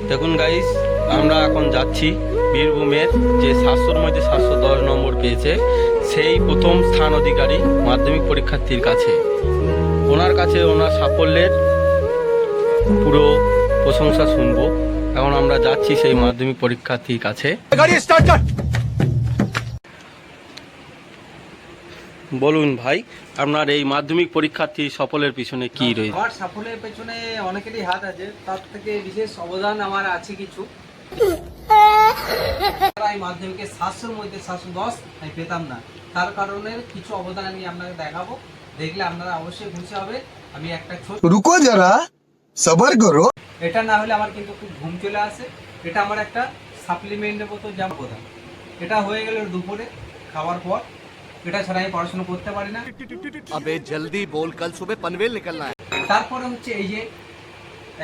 দেখুন গাইস, আমরা এখন যাচ্ছি বীরভূমের যে 700-র মধ্যে 710 নম্বর পেয়েছে সেই প্রথম স্থান অধিকারী মাধ্যমিক পরীক্ষার্থীর কাছে। ওনার কাছে ওনার সাফল্যের পুরো প্রশংসা শুনবো। এখন আমরা যাচ্ছি সেই মাধ্যমিক পরীক্ষার্থীর কাছে। বলুন ভাই, আপনার এই মাধ্যমিক পরীক্ষার্থী সফলের পিছনে কি রয়েছে? আমার সাফল্যের পেছনে অনেকেরই হাত আছে, তার থেকে বিশেষ অবদান আমার আছে কিছু। এই মাধ্যমিকে 700-র মধ্যে 710 আমি পেতাম না, তার কারণে কিছু অবদান আমি আপনাকে দেখাবো। দেখলে আপনারা অবশ্যই খুশি হবে। আমি একটা ছোট रुको जरा सबर करो। এটা না হলে আমার কিন্তু খুব ঘুম চলে আসে। এটা আমার একটা সাপ্লিমেন্টের মতো যা অবদান। এটা হয়ে গেল দুপুরে খাওয়ার পর। এটা ছাড়া আমি পড়াশোনা করতে পারি না। अबे जल्दी बोल, कल सुबह पनवेल निकलना है। তারপরে হচ্ছে এই যে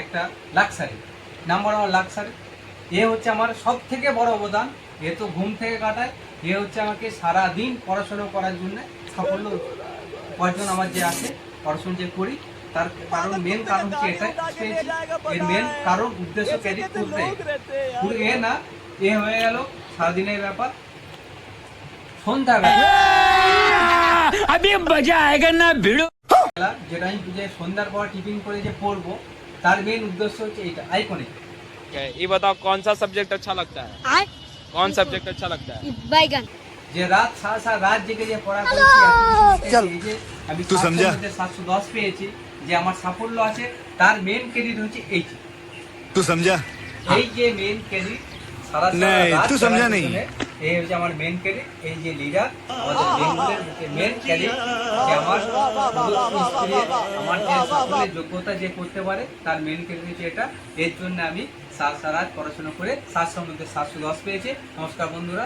একটা লাক্সারি, নাম্বার ওয়ান লাক্সারি। এ হচ্ছে আমার সব থেকে বড় অবদান। এ তো ঘুম থেকে কাটায়। এ হচ্ছে আমাকে সারা দিন পড়াশোনা করার জন্য সাফল্য উপার্জন আমার যে আছে, পড়াশোনা যে করি তার কারণ মেন কারণ হচ্ছে এটাই পেয়েছি। এর মেন কারণ উদ্দেশ্য ক্যারি করতে পুরো এ না, এ হয়ে গেল সারাদিনের ব্যাপার। সন্ধ্যাবেলা যেটা আমি যে সন্ধ্যার পর টিফিন করে যে পড়বো, তার মেন উদ্দেশ্য হচ্ছে এইটা আইকনিক। ये बताओ कौन सा सब्जेक्ट अच्छा लगता है? कौन सब्जेक्ट अच्छा लगता है? बैगन। যে রাত সারা রাত জেগে যে পড়া করেছি, এই যে আমি 710 পেয়েছি, যে আমার সাফল্য আছে তার মেন ক্রেডিট হচ্ছে এই যে तू समझा? এই যে মেন ক্রেডিট সারা नहीं, রাত तू समझा नहीं। এই হচ্ছে আমার মেন ক্রেডিট। এই যে লিডার আমাদের বেঙ্গলের মেন ক্রেডিট, যে আমার আমার যে সাফল্যের যোগ্যতা যে করতে পারে তার মেন ক্রেডিট হচ্ছে এটা। এর জন্য আমি সারা রাত পড়াশোনা করে 700-র মধ্যে 710 পেয়েছি। নমস্কার বন্ধুরা।